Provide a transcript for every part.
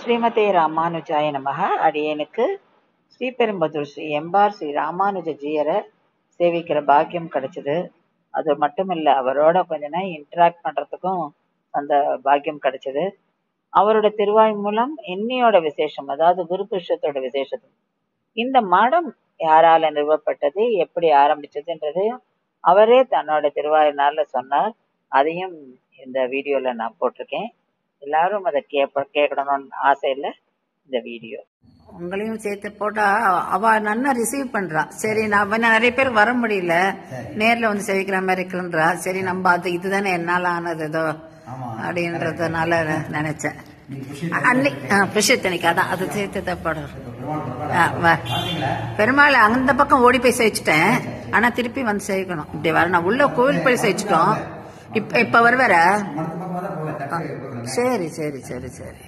ஸ்ரீமதே ராமானுஜாய நமக. அடியேனுக்கு ஸ்ரீபெரும்புதூர் ஸ்ரீ எம்பார் ஸ்ரீ ராமானுஜ ஜீயரை சேவிக்கிற பாக்கியம் கிடைச்சது. அது மட்டும் இல்லை, அவரோட கொஞ்ச நேரம் இன்டராக்ட் பண்றதுக்கும் அந்த பாக்கியம் கிடைச்சது. அவரோட திருவாய் மூலம் இன்னியோட விசேஷம், அதாவது குரு புருஷத்தோட விசேஷம், இந்த மடம் யாரால நிறுவப்பட்டது, எப்படி ஆரம்பிச்சதுன்றது அவரே தன்னோட திருவாயினால சொன்னார். அதையும் இந்த வீடியோல நான் போட்டிருக்கேன். எல்லாரும் அதை கேட்கணும்னு ஆசையில இந்த வீடியோ உங்களையும் சேர்த்து போட்டா அவ நல்லா ரிசீவ் பண்றா. சரி, நான் நிறைய பேர் வர முடியல, நேர்ல வந்து சேவிக்கிற மாதிரி இருக்குன்றா. சரி, நம்ம அது இதுதானே என்னால ஆனது ஏதோ அப்படின்றதுனால நினைச்சேன். அன்னைக்கு புருஷத்தனைக்கு அதான் அது சேர்த்து பாடுறோம். பெருமாள் அந்த பக்கம் ஓடி போய் சேவிச்சுட்டேன். ஆனா திருப்பி வந்து சேவிக்கணும். இப்படி வர நான் உள்ள கோவில் போய் சேவிச்சிட்டோம். இப்ப வருவார. சரி சரி சரி சரி.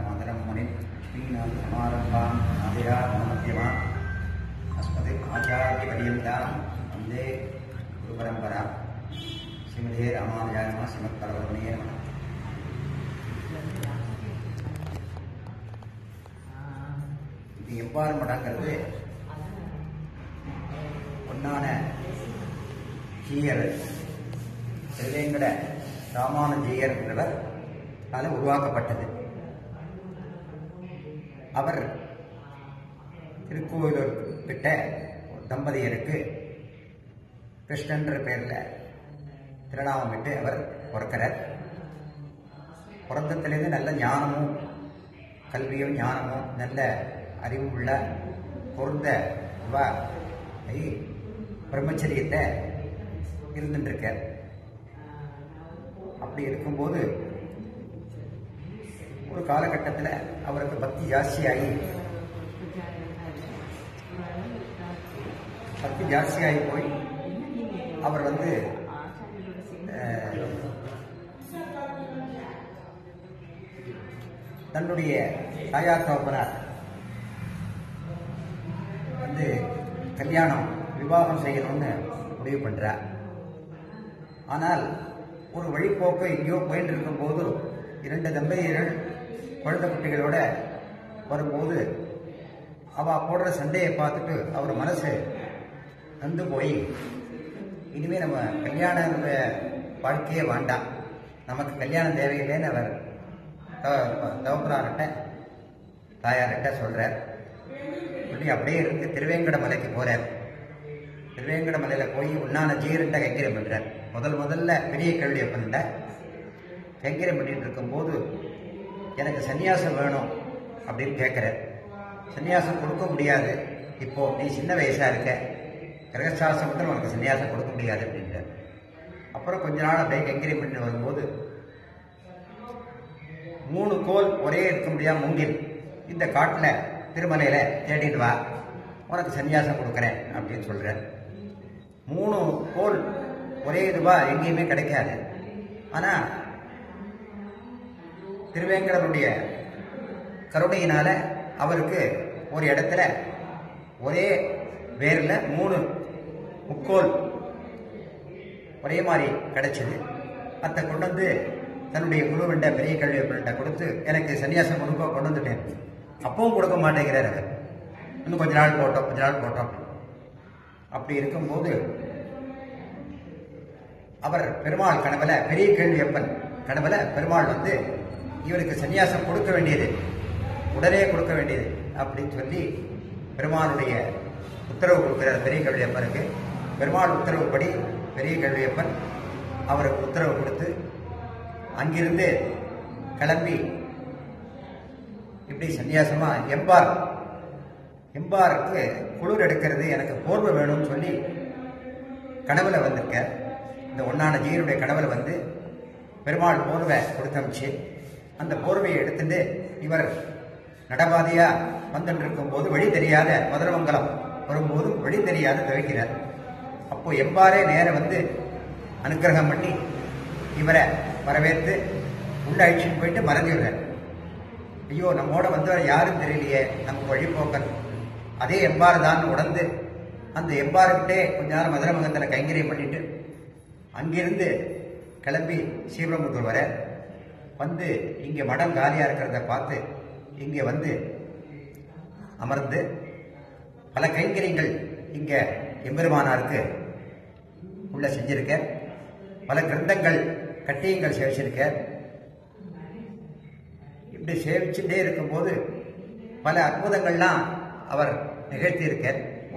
மதுரம் முனி லட்சுமிநாத சமாரம்பாம் ஆதிரா மத்தியமா அஸ்மதி ஆச்சாரிய பரியந்தாம் வந்தே குரு பரம்பரா. ஸ்ரீமதே ராமானுஜாய நமः. ஸ்ரீமத் பரவர்மணியே நமः. இது எவ்வாறு மடங்கிறது பொன்னான ஜீயர் திருவேங்கட ராமானுஜீயர் என்றவர் அதில் உருவாக்கப்பட்டது. அவர் திருக்கோயிலூர் கிட்ட தம்பதியருக்கு கிருஷ்ணன்ற பேர்ல திருநாமம் விட்டு அவர் பிறக்கிறார். பிறந்தத்திலேருந்து நல்ல ஞானமும் கல்வியும் ஞானமும் நல்ல அறிவும் உள்ள பொருந்த பிரம்மச்சரியத்தை இருந்துருக்கார். அப்படி இருக்கும்போது ஒரு காலகட்டத்தில் அவருக்கு பக்தி ஜாஸ்தியாகி போய் அவர் தன்னுடைய தாயார் தகப்பனார் கல்யாணம் விவாகம் செய்யணும்னு முடிவு பண்றார். ஆனால் ஒரு வழிபோக்கு எங்கேயோ போயிட்டு இருக்கும் போது 2 தம்பதியர்கள் குழந்தை குட்டிகளோட வரும்போது அவ போடுற சண்டையை பார்த்துட்டு அவர் மனசு நந்து போய் இனிமே நம்ம கல்யாண வாழ்க்கையே வேண்டாம், நமக்கு கல்யாணம் தேவையில்லைன்னு அவர் தகப்பனார்கிட்ட தாயார்கிட்ட சொல்றார். சொல்லி அப்படியே இருந்து திருவேங்கட மலைக்கு போறார். திருவேங்கட மலையில போய் உண்ணான ஜீரண்ட கைங்கரியம் பண்றார். முதல்ல பெரிய கேள்வி பண்ணிட்ட கைங்கரியம் பண்ணிட்டு இருக்கும்போது எனக்கு சன்னியாசம் வேணும் அப்படின்னு கேட்கிறார். சன்னியாசம் கொடுக்க முடியாது, இப்போ நீ சின்ன வயசா இருக்க, கிரகசாஸ்திரத்தில் உனக்கு சன்னியாசம் கொடுக்க முடியாது அப்படின்றார். அப்புறம் கொஞ்ச நாள் அப்படியே கைங்கரியம் பண்ணிட்டு வரும்போது 3 கோல் ஒரே இருக்க முடியாம மூங்கில் இந்த காட்டுல திருமலையில தேடிட்டு வா, உனக்கு சன்னியாசம் கொடுக்குறேன் அப்படின்னு சொல்றார். 3 கோல் ஒரே இதுவா எங்கேயுமே கிடைக்காது. ஆனா திருவேங்கடனுடைய கருணையினால அவருக்கு ஒரு இடத்துல ஒரே வேர்ல 3 முக்கோல் ஒரே மாதிரி கிடைச்சது. அதை கொண்டு வந்து தன்னுடைய குருவண்ட பெரிய கல்வியப்பன்ட்ட கொடுத்து எனக்கு சன்னியாசம் கொண்டு வந்துட்டேன். அப்பவும் கொடுக்க மாட்டேங்கிறார் அவர். இன்னும் கொஞ்ச நாள் போட்டோம். அப்படி இருக்கும்போது அவர் பெருமாள் கனவுல, பெரிய கேள்வியப்பன் கனவுல பெருமாள் இவருக்கு சன்னியாசம் கொடுக்க வேண்டியது, உடனே கொடுக்க வேண்டியது அப்படின்னு சொல்லி பெருமாளுடைய உத்தரவு கொடுக்கிறார் பெரிய கேள்வியப்பனுக்கு. பெருமாள் உத்தரவுப்படி பெரிய கேள்வியப்பன் அவருக்கு உத்தரவு கொடுத்து அங்கிருந்து கிளம்பி இப்படி சன்னியாசமா எம்பாருக்கு குளிர் எடுக்கிறது, எனக்கு போர்வை வேணும்னு சொல்லி கனவுல வந்திருக்க. இந்த ஒன்னான ஜீயருடைய கனவுல பெருமாள் போர்வை கொடுத்தமிச்சு அந்த போர்வையை எடுத்துட்டு இவர் நடபாதையா வந்துட்டு இருக்கும் போது வழி தெரியாத மதுரமங்கலம் வரும்போது வழி தெரியாத தவிக்கிறார். அப்போ எம்பாரே நேர வந்து அனுக்கிரகம் பண்ணி இவரை வரவேற்று உள்ள அழிச்சுட்டு போயிட்டு மறைஞ்சிடுறார். ஐயோ, நம்மோட வந்தவர் யாரும் தெரியலையே, நமக்கு வழிபோக்கன் அதே எம்பார் தான் உணர்ந்து அந்த எம்பார்கிட்டே கொஞ்ச நேரம் மதுரமங்கத்தில் கைங்கரியம் பண்ணிட்டு அங்கிருந்து கிளம்பி ஸ்ரீபெரும்புதூர் வர வந்து இங்கே மடம் காலியாக இருக்கிறத பார்த்து இங்கே வந்து அமர்ந்து பல கைங்கரியங்கள் இங்கே எம்பெருமானாருக்கு உள்ள செஞ்சிருக்க, பல கிரந்தங்கள் கட்டியங்கள் சேவிச்சிருக்க. இப்படி சேவிச்சுட்டே இருக்கும்போது பல அற்புதங்கள்லாம் அவர் நிகழ்த்தியிருக்க.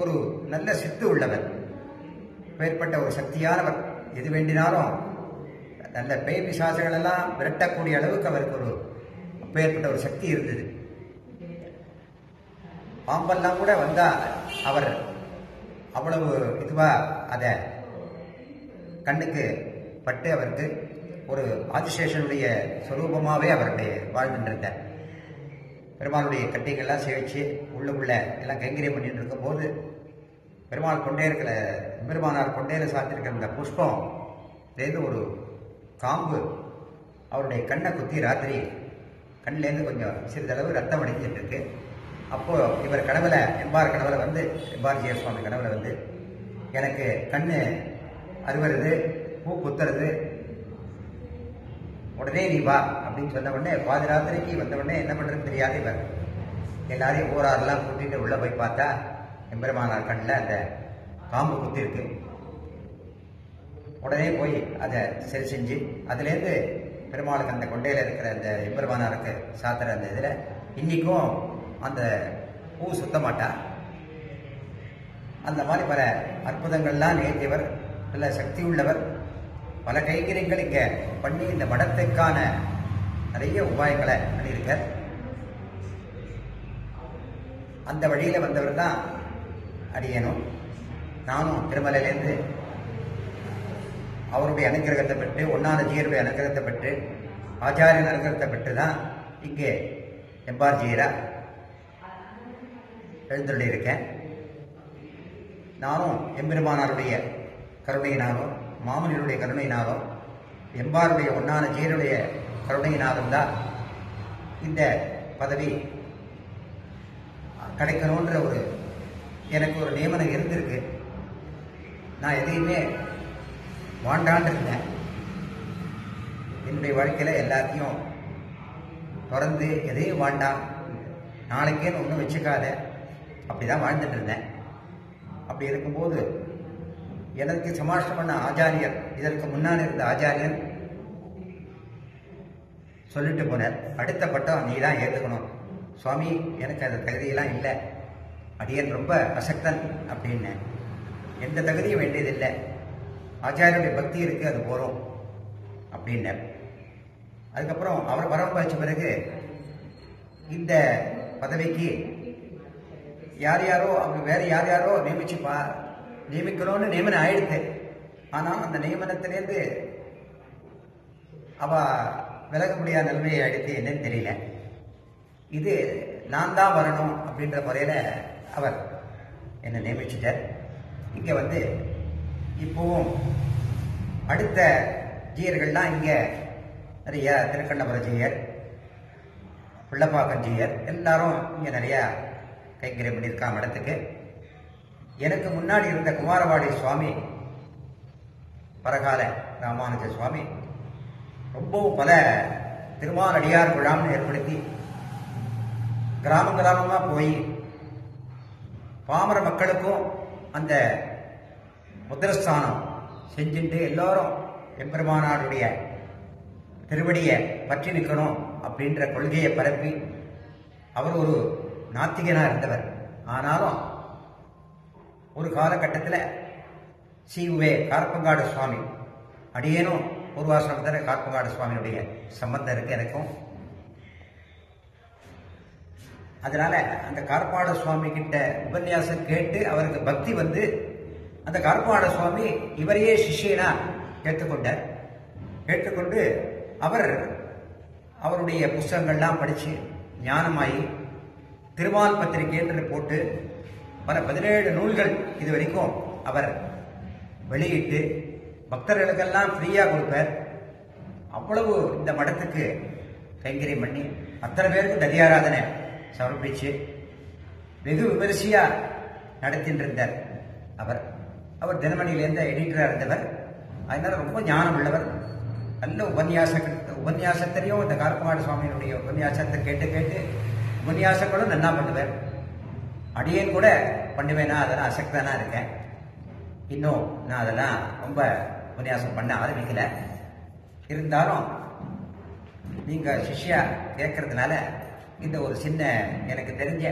ஒரு நல்ல சித்து உள்ளவர், பேர்பட்ட ஒரு சக்தியானவர். எது வேண்டினாலும் நல்ல பேய் பிசாசுகள் எல்லாம் விரட்டக்கூடிய அளவுக்கு அவருக்கு ஒரு பேர்பட்ட ஒரு சக்தி இருந்தது. பாம்பெல்லாம் கூட வந்தா அவர் அவ்வளவு இதுவா அதை கண்ணுக்கு பட்டு அவருக்கு ஒரு ஆதிசேஷனுடைய சொரூபமாகவே அவருடைய வாழ்ந்துருந்தார். பெருமாளுடைய கட்டிங்கெல்லாம் சேவிச்சு உள்ளுக்குள்ள எல்லாம் கைங்கரியம் பண்ணிட்டு இருக்கும் போது பெருமாள் கொண்டே இருக்கிற பெருமானார் கொண்டேல சாத்திருக்கிற இந்த புஷ்பம் சேர்ந்து ஒரு காம்பு அவருடைய கண்ணை குத்தி ராத்திரி கண்ணிலேருந்து கொஞ்சம் சிறிதளவு ரத்தம் அடிஞ்சிட்டு இருக்கு. அப்போ இவர் கனவுல எம்பார் கனவுல வந்து எம்பார் ஜியர் சுவாமி கனவுல வந்து எனக்கு கண்ணு அறுவருது, பூ குத்துறது, உடனே நீ வா அப்படின்னு சொன்ன உடனே பாதி ராத்திரிக்கு வந்த உடனே என்ன பண்றதுன்னு தெரியாது. இவர் எல்லாரையும் ஊராரெல்லாம் கூட்டிட்டு உள்ள போய் பார்த்தா எம்பெருமானார் கண்ணில் அந்த காம்பு குத்தி இருக்கு. உடனே போய் அதை சரி செஞ்சு அதுலேருந்து பெருமாளுக்கு அந்த கொண்டையில் இருக்கிற அந்த எம்பெருமானாருக்கு சாத்துற அந்த இதில் இன்னைக்கும் அந்த பூ சுத்த மாட்டா. அந்த மாதிரி பல அற்புதங்கள்லாம் நிகழ்த்தியவர், நல்ல சக்தி உள்ளவர். பல கைங்கரியங்கள் இங்கே பண்ணி இந்த மடத்துக்கான நிறைய உபாயங்களை பண்ணியிருக்கார். அந்த வழியில் வந்தவர் தான் அடியேனும். நானும் திருமலையிலேருந்து அவருடைய அனுகிரகத்தை பெற்று, ஒன்னான ஜீயருடைய அனுகிரகத்தை பெற்று, ஆச்சாரியன் அனுகிரகத்தை பெற்று தான் இங்கே எம்பார் ஜீயரா எழுந்துள்ளி இருக்கேன். நானும் எம்பெருமானாருடைய கருணையினாலும் மாமனியுடைய கருணையினாலும் எம்பாருடைய ஒன்னான ஜீயருடைய கருணையினாலும் தான் இந்த பதவி கிடைக்கணுன்ற ஒரு எனக்கு ஒரு நியமனம் இருந்திருக்கு. நான் எதையுமே வாண்டான் இருந்தேன். என்னுடைய வாழ்க்கையில் எல்லாத்தையும் தொடர்ந்து எதையும் வாண்டாம், நாளைக்கேன்னு ஒன்றும் வச்சுக்காத, அப்படிதான் வாழ்ந்துட்டு இருந்தேன். அப்படி இருக்கும்போது எனக்கு சமாஷ்டம் பண்ண ஆச்சாரியர், இதற்கு முன்னால் இருந்த ஆச்சாரியர் சொல்லிட்டு போனார், அடுத்த பட்டம் நீ தான் ஏற்றுக்கணும் சுவாமி, எனக்கு அந்த தகுதியெல்லாம் இல்லை, அடியன் ரொம்ப அசக்தன் அப்படின்னு. எந்த தகுதியும் வேண்டியதில்லை, ஆச்சாரியருடைய பக்தி இருக்கு, அது போகிறோம் அப்படின்னார். அதுக்கப்புறம் அவர் பரமபாய்ச்ச பிறகு இந்த பதவிக்கு யார் யாரோ அவங்க வேற யார் யாரோ நியமிக்கணும்னு நியமனம் ஆயிடுது. ஆனால் அந்த நியமனத்திலேருந்து அவ விலக முடியாத நிலைமையை ஆயிடுத்து, என்னன்னு தெரியல. இது நான் தான் வரணும் அப்படின்ற முறையில் அவர் என்னை நியமிச்சிட்டார். இங்கே வந்து இப்போவும் அடுத்த ஜீயர்கள்லாம் இங்கே நிறைய திருக்கண்ணபுர ஜீயர், பிள்ளப்பாக்கம் ஜீயர் எல்லாரும் இங்கே நிறையா கைங்கரியம் பண்ணியிருக்காங்க இடத்துக்கு. எனக்கு முன்னாடி இருந்த குமாரவாடி சுவாமி, பரகால ராமானுஜ சுவாமி ரொம்பவும் பல திருமாலடியார் விழான்னு ஏற்படுத்தி கிராம கிராமமாக போய் பாமர மக்களுக்கும் அந்த முத்திரஸ்தானம் செஞ்சுட்டு எல்லாரும் எம்பெருமானாருடைய திருவடியை பற்றி நிற்கணும் அப்படின்ற கொள்கையை பரப்பி, அவர் ஒரு நாத்திகனாக இருந்தவர். ஆனாலும் ஒரு காலகட்டத்தில் சீவுவே கார்பங்காடு சுவாமி, அடியேனும் பூர்வாசிரமத்தில் கார்பங்காடு சுவாமியுடைய சம்பந்தம் இருக்கு எனக்கும். அதனால அந்த கார்பாட சுவாமி கிட்ட உபன்யாசம் கேட்டு அவருக்கு பக்தி வந்து அந்த கார்பாட சுவாமி இவரையே சிஷ்யனா ஏற்றுக்கொண்டார். ஏற்றுக்கொண்டு அவர் அவருடைய புஸ்தகங்கள்லாம் படித்து ஞானமாயி திருமால் பத்திரிகை என்று போட்டு பல 17 நூல்கள் இது வரைக்கும் அவர் வெளியிட்டு பக்தர்களுக்கெல்லாம் ஃப்ரீயாக கொடுப்பார். அவ்வளவு இந்த மடத்துக்கு கைங்கரியம் பண்ணி அத்தனை பேருக்கு ததியாராதனை சமர்ப்பிச்சு வெகு விமரிசையா நடத்திட்டு இருந்தார். அவர் தினமணியிலேருந்து எடிட்டராக இருந்தவர். அதனால ரொம்ப ஞானம் உள்ளவர். நல்ல உபன்யாசத்திலையும் இந்த காரக்குமார சுவாமியினுடைய உபன்யாசத்தை கேட்டு கேட்டு உபன்யாசங்களும் நன்னா பண்ணுவார். அடியேன் கூட பண்ணுவேனா, அதெல்லாம் அசக்தானா இருக்கேன். இன்னும் நான் அதெல்லாம் ரொம்ப உபன்யாசம் பண்ண ஆரம்பிக்கல. இருந்தாலும் நீங்க சிஷ்யா கேட்கறதுனால இந்த ஒரு சின்ன எனக்கு தெரிஞ்ச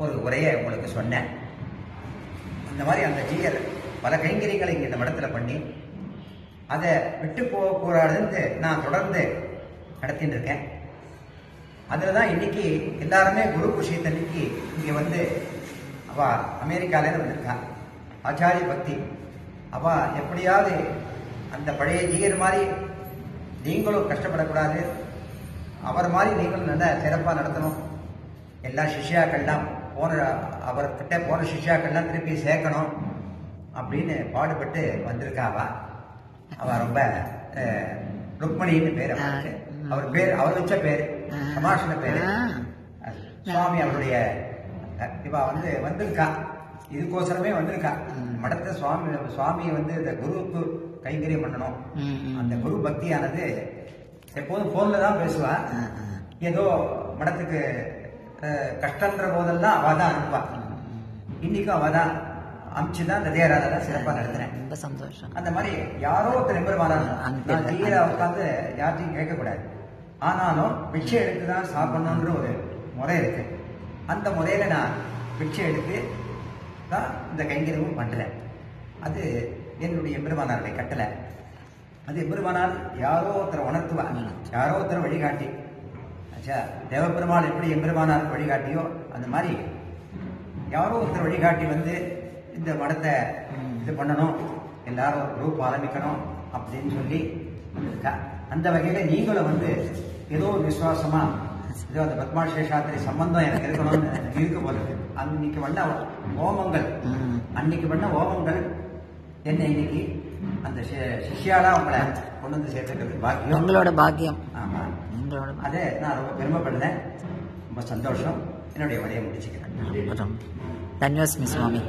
ஒரு உரையை உங்களுக்கு சொன்னேன். அந்த மாதிரி அந்த ஜீயர் பல கைங்கரியங்களை இங்கே இந்த மடத்துல பண்ணி அதை விட்டு போகக்கூடாதுன்னு நான் தொடர்ந்து நடத்திட்டு இருக்கேன். அதில் தான் இன்னைக்கு எல்லாருமே குரு குஷித்தன்னைக்கு இங்கே வந்து அவ அமெரிக்காலேருந்து வந்திருக்கா. ஆச்சாரிய பக்தி அவ எப்படியாவது அந்த பழைய ஜீயர் மாதிரி நீங்களும் கஷ்டப்படக்கூடாது, அவர் மாதிரி நீங்களும் நல்லா சிறப்பாக நடத்தணும், எல்லா சிஷ்யாக்கள்லாம் அவர்கிட்ட போன சிஷ்யாக்கள்லாம் திருப்பி சேர்க்கணும் அப்படின்னு பாடுபட்டு வந்திருக்காவா. அவ ரொம்ப ருக்மணின்னு பேர். அவர் வச்ச பேர் சமாஷன பேரு சுவாமி. அவருடைய இவ வந்திருக்கா, இதுக்கோசரமே வந்திருக்கா. மடத்தை சுவாமியை இந்த குருவுக்கு கைங்கரியம் பண்ணணும். அந்த குரு பக்தியானது எப்போதும் போன்ல தான் பேசுவா. ஏதோ மடத்துக்கு கஷ்டன்ற போதெல்லாம் அவ தான் அனுப்பா. இன்னைக்கும் அவ தான் அமிச்சுதான் ததியாராதனை சிறப்பாக நடத்துறேன். ரொம்ப சந்தோஷம். அந்த மாதிரி யாரோ ஒருத்தர் எம்பெருமானார் தீர உட்காந்து யார்ட்டையும் கேட்கக்கூடாது. ஆனாலும் பிச்சை எடுத்து தான் சாப்பிடணுன்ற ஒரு முறை இருக்கு. அந்த முறையில நான் பிச்சை எடுத்து தான் இந்த கைங்கரியமும் பண்றேன். அது என்னுடைய எம்பெருமானாருடைய கட்டளை. அது எம்பெருமானார் யாரோ ஒருத்தரை உணர்த்துவா, யாரோ ஒருத்தரை வழிகாட்டி. ஆச்சா, தேவபெருமான் எப்படி எம்பெருமானாருக்கு வழிகாட்டியோ அந்த மாதிரி யாரோ ஒருத்தர் வழிகாட்டி இந்த மடத்தை இது பண்ணணும், எல்லாரும் ஒரு குரூப் ஆரம்பிக்கணும் அப்படின்னு சொல்லி வந்திருக்கா. அந்த வகையில நீங்களும் ஏதோ ஒரு விசுவாசமா ஏதோ அந்த பத்மாசேஷாத்திரி சம்பந்தம் எனக்கு இருக்கணும்னு இருக்க போறது. அன்னைக்கு பண்ண ஹோமங்கள் என்ன இன்னைக்கு அந்த சிஷ்யாலா உங்களை கொண்டு வந்து சேர்த்துக்கிறது பாக்கியம், உங்களோட பாக்கியம். ஆமா, அதை நான் ரொம்ப பெருமைப்படுறேன். ரொம்ப சந்தோஷம். என்னுடைய வழியை முடிச்சுக்கிறேன். தன்யோஸ்மி சுவாமி.